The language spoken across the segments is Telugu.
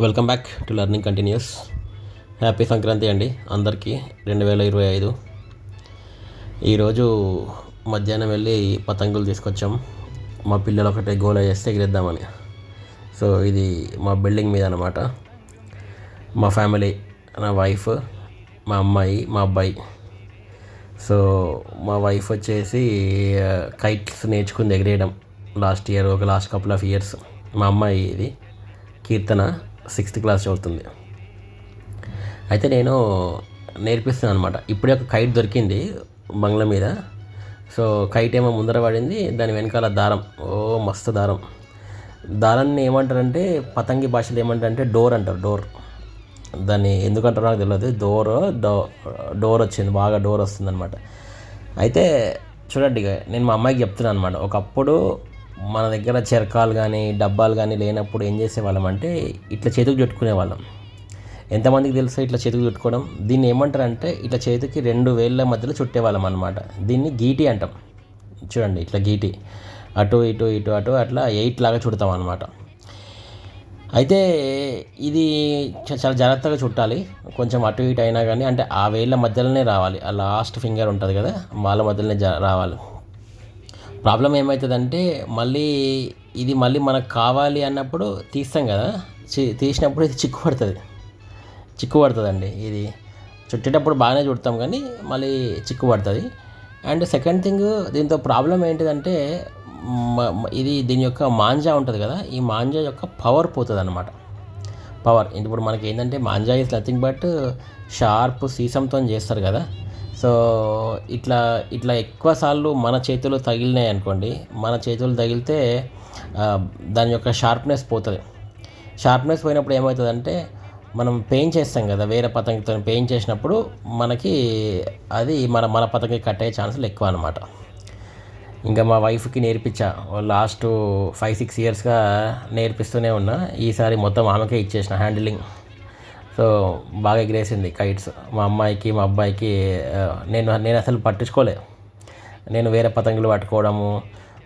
Welcome back to learning continuous. Happy Sankranti అండి అందరికీ. 2025 ఈరోజు మధ్యాహ్నం వెళ్ళి పతంగులు తీసుకొచ్చాం. మా పిల్లలు ఒకటే గోల చేస్తే ఎగిరేద్దామని. సో ఇది మా బిల్డింగ్ మీద అన్నమాట. మా ఫ్యామిలీ, నా వైఫ్, మా అమ్మాయి, మా అబ్బాయి. సో మా వైఫ్ వచ్చేసి కైట్స్ నేర్చుకుంది ఎగిరేయడం లాస్ట్ కపుల్ ఆఫ్ ఇయర్స్. మా అమ్మాయి ఇది కీర్తన 6th క్లాస్ చదువుతుంది. అయితే నేను నేర్పిస్తున్నాను అనమాట. ఇప్పుడే ఒక కైట్ దొరికింది బంగ్లా మీద. సో కైట్ ఏమో ముందర పడింది, దాని వెనకాల దారం, మస్తు దారాన్ని ఏమంటారంటే పతంగి భాషలో ఏమంటారంటే డోర్ అంటారు. దాన్ని ఎందుకంటారో నాకు తెలియదు. డోర్ వచ్చింది, బాగా డోర్ వస్తుంది అనమాట. అయితే చూడండి, నేను మా అమ్మాయికి చెప్తున్నాను అనమాట. ఒకప్పుడు మన దగ్గర చెరకాలు కానీ డబ్బాలు కానీ లేనప్పుడు ఏం చేసేవాళ్ళం అంటే ఇట్లా చేతికి చుట్టుకునేవాళ్ళం. ఎంతమందికి తెలుసు ఇట్లా చేతికి చుట్టుకోవడం? దీన్ని ఏమంటారంటే ఇట్లా చేతికి 2 వేళ్ళ మధ్యలో చుట్టేవాళ్ళం అనమాట. దీన్ని గీటి అంటాం. చూడండి, ఇట్లా గీటి అటు ఇటు ఇటు అటు అట్లా 8 లాగా చుడతాం అనమాట. అయితే ఇది చాలా జాగ్రత్తగా చుట్టాలి. కొంచెం అటు ఇటు అయినా కానీ, అంటే ఆ వేళ్ళ మధ్యలోనే రావాలి. ఆ లాస్ట్ ఫింగర్ ఉంటుంది కదా, వాళ్ళ మధ్యలోనే రావాలి. ప్రాబ్లం ఏమవుతుందంటే మళ్ళీ మనకు కావాలి అన్నప్పుడు తీస్తాం కదా, తీసినప్పుడు ఇది చిక్కు పడుతుందండి. ఇది చుట్టేటప్పుడు బాగానే చుడతాం కానీ మళ్ళీ చిక్కు పడుతుంది. అండ్ సెకండ్ థింగ్, దీంతో ప్రాబ్లం ఏంటిదంటే దీని యొక్క మాంజా ఉంటుంది కదా, ఈ మాంజా యొక్క పవర్ పోతుంది అన్నమాట. ఇప్పుడు మనకి ఏంటంటే manja is nothing but sharp సీసంతో చేస్తారు కదా. సో ఇట్లా ఎక్కువ సార్లు మన చేతులు తగిలినాయి అనుకోండి, మన చేతులు తగిలితే దాని యొక్క షార్ప్నెస్ పోతుంది. షార్ప్నెస్ పోయినప్పుడు ఏమవుతుందంటే మనం పెయింట్ చేస్తాం కదా, వేరే పతంగితో పెయింట్ చేసినప్పుడు మనకి అది మన పతంగి కట్టే ఛాన్సులు ఎక్కువ అనమాట. ఇంకా మా వైఫ్కి నేర్పించా, లాస్ట్ 5-6 ఇయర్స్గా నేర్పిస్తూనే ఉన్నా. ఈసారి మొత్తం ఆమెకే ఇచ్చేసిన హ్యాండిలింగ్. సో బాగా ఎగిరేసింది కైట్స్. మా అమ్మాయికి మా అబ్బాయికి నేను అసలు పట్టించుకోలే. నేను వేరే పతంగులు పట్టుకోవడము,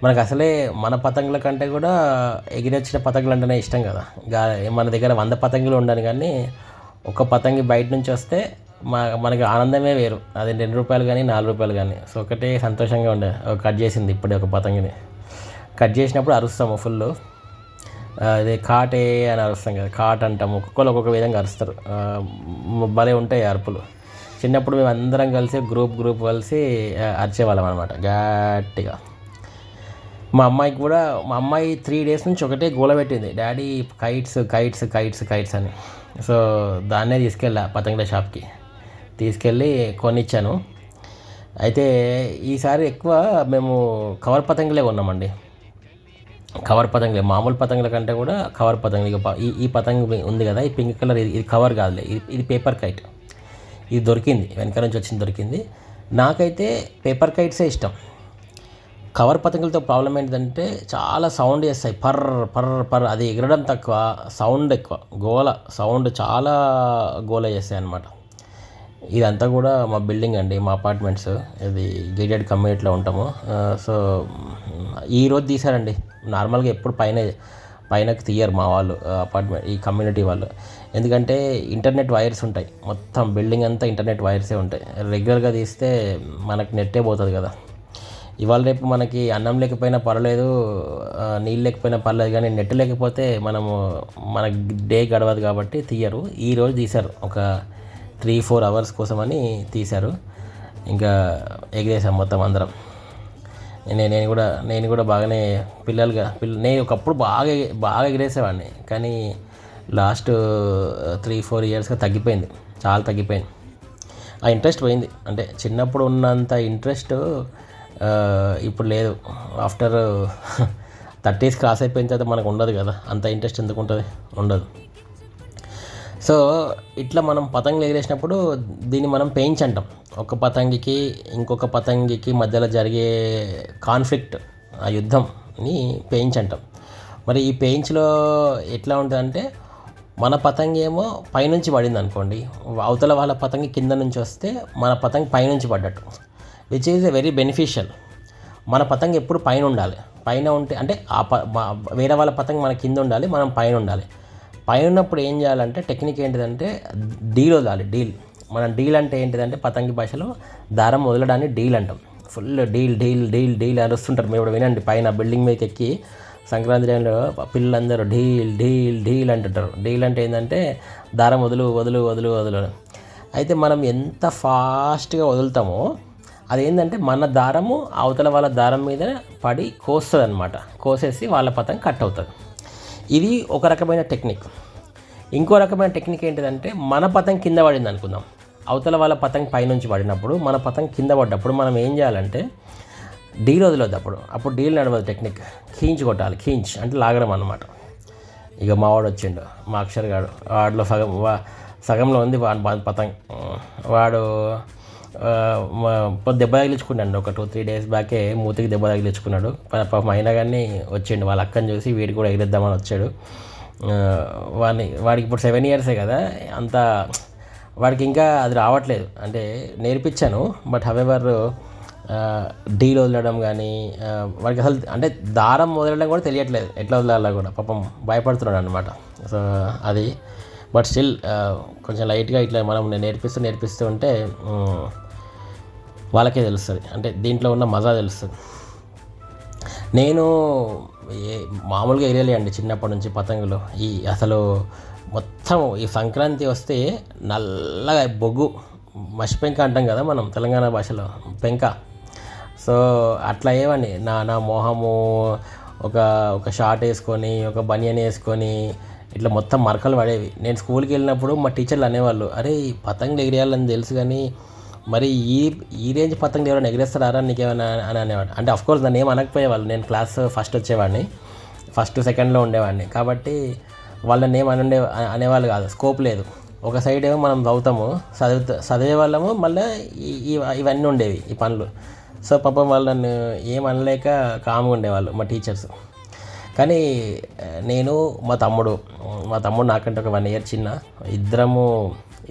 మనకు అసలే మన పతంగుల కంటే కూడా ఎగిరొచ్చిన పతంగులు అంటేనే ఇష్టం కదా. మన దగ్గర 100 పతంగులు ఉండను కానీ ఒక పతంగి బయట నుంచి వస్తే మనకి ఆనందమే వేరు. అది ₹2 కానీ ₹4 కానీ. సో ఒకటే సంతోషంగా ఉండే. కట్ చేసింది ఇప్పుడే ఒక పతంగిని. కట్ చేసినప్పుడు అరుస్తాము ఫుల్. అదే కాటే అని అరుస్తాం కదా, కాట్ అంటాము. ఒక్కొక్క విధంగా అరుస్తారు. భలే ఉంటాయి అరుపులు. చిన్నప్పుడు మేము అందరం కలిసి గ్రూప్ కలిసి అరిచేవాళ్ళం అనమాట గట్టిగా. మా అమ్మాయి 3 days నుంచి ఒకటే గోల పెట్టింది, డాడీ కైట్స్ అని. సో దాన్నే తీసుకెళ్ళా పతంగుల షాప్కి, తీసుకెళ్ళి కొనిచ్చాను. అయితే ఈసారి ఎక్కువ మేము కవర్ పతంగులే కొన్నామండి. కవర్ పతంగులే, మామూలు పతంగుల కంటే కూడా కవర్ పతంగులు. ఈ పతంగు ఉంది కదా, ఈ పింక్ కలర్, ఇది కవర్ కాదులే, ఇది పేపర్ కైట్. ఇది దొరికింది, వెనక నుంచి వచ్చింది దొరికింది. నాకైతే పేపర్ కైట్సే ఇష్టం. కవర్ పతంగులతో ప్రాబ్లం ఏంటంటే చాలా సౌండ్ చేస్తాయి, పర్. అది ఎగరడం తక్కువ, సౌండ్ ఎక్కువ, సౌండ్ చాలా గోల చేస్తాయి అన్నమాట. ఇదంతా కూడా మా బిల్డింగ్ అండి, మా అపార్ట్మెంట్స్. ఇది గేటెడ్ కమ్యూనిటీలో ఉంటాము. సో ఈరోజు తీశారండి. నార్మల్గా ఎప్పుడు పైనకి తీయరు మా వాళ్ళు, అపార్ట్మెంట్ ఈ కమ్యూనిటీ వాళ్ళు. ఎందుకంటే ఇంటర్నెట్ వైర్స్ ఉంటాయి, మొత్తం బిల్డింగ్ అంతా ఇంటర్నెట్ వైర్సే ఉంటాయి. రెగ్యులర్గా తీస్తే మనకు నెట్టే పోతుంది కదా. ఇవాళ రేపు మనకి అన్నం లేకపోయినా పర్లేదు, నీళ్ళు లేకపోయినా పర్లేదు, కానీ నెట్ లేకపోతే మనకి డే గడవదు కాబట్టి తీయరు. ఈరోజు తీశారు, ఒక 3-4 hours కోసమని తీశారు. ఇంకా ఎగిరేసాం మొత్తం అందరం. నేను కూడా బాగానే నేను ఒకప్పుడు బాగా ఎగిరేసేవాడిని, కానీ లాస్ట్ 3-4 yearsగా తగ్గిపోయింది, చాలా తగ్గిపోయింది. ఆ ఇంట్రెస్ట్ పోయింది. అంటే చిన్నప్పుడు ఉన్నంత ఇంట్రెస్ట్ ఇప్పుడు లేదు. ఆఫ్టర్ 30s క్రాస్ అయిపోయిన తర్వాత మనకు ఉండదు కదా, అంత ఇంట్రెస్ట్ ఎందుకు ఉంటుంది, ఉండదు. సో ఇట్లా మనం పతంగులు ఎగిరేసినప్పుడు దీన్ని మనం పెయించ్ అంటాం. ఒక పతంగికి ఇంకొక పతంగికి మధ్యలో జరిగే కాన్ఫ్లిక్ట్, ఆ యుద్ధంని పెయించ్ అంటాం. మరి ఈ పెయించ్లో ఎట్లా ఉంటుందంటే, మన పతంగి ఏమో పైనుంచి పడింది అనుకోండి, అవతల వాళ్ళ పతంగి కింద నుంచి వస్తే మన పతంగి పైనుంచి పడ్డట్టు, విచ్ ఈజ్ వెరీ బెనిఫిషియల్. మన పతంగి ఎప్పుడు పైన ఉండాలి. పైన ఉంటే అంటే వేరే వాళ్ళ పతంగి మన కింద ఉండాలి, మనం పైన ఉండాలి. పైన ఉన్నప్పుడు ఏం చేయాలంటే టెక్నిక్ ఏంటిదంటే డీల్ వదలాలి. డీల్ మనం డీల్ అంటే ఏంటిదంటే పతంగి భాషలో దారం వదలడాన్ని డీల్ అంటాం. ఫుల్ డీల్ డీల్ డీల్ డీల్ అరుస్తుంటారు. మీరు ఇప్పుడు వినండి, పైన బిల్డింగ్ మీదకి ఎక్కి సంక్రాంతి టైంలో పిల్లలందరూ డీల్ డీల్ డీల్ అంటుంటారు. డీల్ అంటే ఏంటంటే దారం వదులు వదులు వదులు వదులు. అయితే మనం ఎంత ఫాస్ట్గా వదులుతామో అదేంటంటే మన దారము అవతల వాళ్ళ దారం మీద పడి కోస్తుంది అనమాట. కోసేసి వాళ్ళ పతంగి కట్ అవుతుంది. ఇది ఒక రకమైన టెక్నిక్. ఇంకో రకమైన టెక్నిక్ ఏంటిదంటే మన పతంగి కింద పడింది అనుకుందాం, అవతల వాళ్ళ పతంగి పైనుంచి పడినప్పుడు మన పతంగి కింద పడ్డప్పుడు మనం ఏం చేయాలంటే డీల్ వదలొద్దు. అప్పుడు డీల్ నడవదు. టెక్నిక్ ఖీంచ్ కొట్టాలి. ఖీంచ్ అంటే లాగడం అన్నమాట. ఇక మావాడు వచ్చిండు, మా అక్షర్ గాడు, వాడిలో సగంలో ఉంది వాడి పతంగ్. వాడు దెబ్బ తగిలించుకున్నాడు. ఒక 2-3 days బ్యాకే మూతికి దెబ్బ తగిలించుకున్నాడు. పాపం అయినా కానీ వచ్చిండు. వాళ్ళ అక్కని చూసి వీడికి కూడా ఎగిరిద్దామని వచ్చాడు. వాడికి ఇప్పుడు 7 years కదా, అంత వాడికి ఇంకా అది రావట్లేదు. అంటే నేర్పించాను, బట్ హవెవర్ డీల్ వదలడం కానీ వాడికి అసలు అంటే దారం వదలడం కూడా తెలియట్లేదు, ఎట్లా వదలాలో కూడా. పాపం భయపడుతున్నాడు అనమాట. సో అది బట్ స్టిల్ కొంచెం లైట్గా ఇట్లా మనం నేర్పిస్తూ ఉంటే వాళ్ళకే తెలుస్తుంది, అంటే దీంట్లో ఉన్న మజా తెలుస్తుంది. నేను మామూలుగా ఎగిరేలే అండి చిన్నప్పటి నుంచి పతంగులు. అసలు మొత్తం ఈ సంక్రాంతి వస్తే నల్లగా బొగ్గు మసిపెంక అంటాం కదా మనం తెలంగాణ భాషలో, పెంక. సో అట్లా ఏమని నా మొహము ఒక షార్ట్ వేసుకొని ఒక బనియన్ వేసుకొని ఇట్లా మొత్తం మరకలు పడేవి. నేను స్కూల్కి వెళ్ళినప్పుడు మా టీచర్లు అనేవాళ్ళు, అరే పతంగులు ఎగిరేయాలని తెలుసు కానీ మరి ఈ రేంజ్ పతంగులు ఎవరైనా ఎగిరేస్తారా నీకేమైనా అని అనేవాడు. అంటే అఫ్కోర్స్ నన్ను ఏం అనకపోయేవాళ్ళు, నేను క్లాస్ ఫస్ట్ వచ్చేవాడిని, 1st, 2ndలో ఉండేవాడిని. కాబట్టి వాళ్ళని ఏం అనేవాళ్ళు కాదు, స్కోప్ లేదు. ఒక సైడ్ ఏమో మనం చదివే వాళ్ళము, మళ్ళీ ఇవన్నీ ఉండేవి ఈ పనులు. సో పాపం వాళ్ళని ఏం అనలేక కామ్గా ఉండేవాళ్ళు మా టీచర్స్. కానీ నేను మా తమ్ముడు నాకంటే ఒక 1 year చిన్న,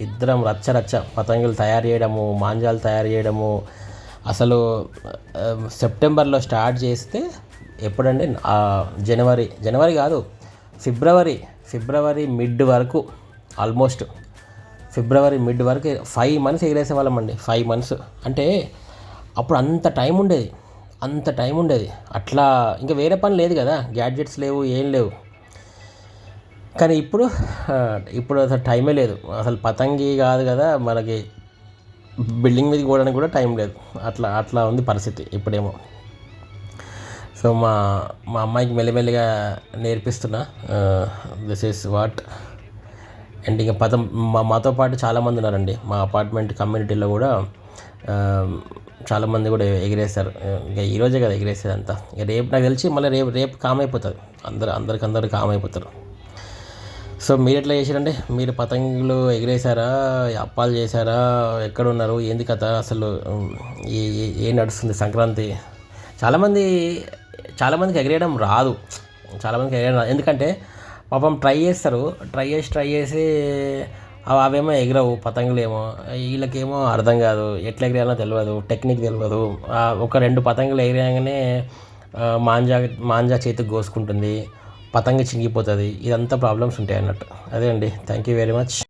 ఇద్దరం రచ్చ పతంగులు తయారు చేయడము, మాంజాలు తయారు చేయడము. అసలు సెప్టెంబర్లో స్టార్ట్ చేస్తే ఎప్పుడంటే జనవరి కాదు, ఫిబ్రవరి మిడ్ వరకు, ఆల్మోస్ట్ ఫిబ్రవరి మిడ్ వరకు 5 months ఎగిరేసే వాళ్ళమండి. 5 months అంటే అప్పుడు అంత టైం ఉండేది. అట్లా ఇంకా వేరే పని లేదు కదా, గ్యాడ్జెట్స్ లేవు, ఏం లేవు. కానీ ఇప్పుడు అసలు టైమే లేదు. అసలు పతంగి కాదు కదా, మనకి బిల్డింగ్ మీదకి పోవడానికి కూడా టైం లేదు. అట్లా ఉంది పరిస్థితి ఇప్పుడేమో. సో మా అమ్మాయికి మెల్లిమెల్లిగా నేర్పిస్తున్నా, దిస్ ఈస్ వాట్. అండ్ ఇంకా మాతో పాటు చాలామంది ఉన్నారండి. మా అపార్ట్మెంట్ కమ్యూనిటీలో కూడా చాలామంది కూడా ఎగిరేస్తారు. ఇంకా ఈరోజే కదా ఎగిరేసేది అంతా. ఇక రేపు నాకు తెలిసి మళ్ళీ రేపు కామ్ అయిపోతుంది, అందరు కామ్ అయిపోతారు. సో మీరు ఎట్లా చేశారంటే, మీరు పతంగులు ఎగిరేసారా, అప్పాలు చేశారా, ఎక్కడున్నారు, ఏంది కథ, అసలు ఏం నడుస్తుంది సంక్రాంతి? చాలామందికి ఎగిరేయడం రాదు, ఎందుకంటే పాపం ట్రై చేసి అవేమో ఎగరవు, పతంగులు ఏమో వీళ్ళకేమో అర్థం కాదు, ఎట్లా ఎగిరేయాలో తెలియదు, టెక్నిక్ తెలియదు. ఒక 2 పతంగులు ఎగిరేయగానే మాంజా చేతికి కోసుకుంటుంది, పతంగి చినిగిపోతుంది. ఇదంతా ప్రాబ్లమ్స్ ఉంటాయి అన్నట్టు. అదే అండి. Thank you very much.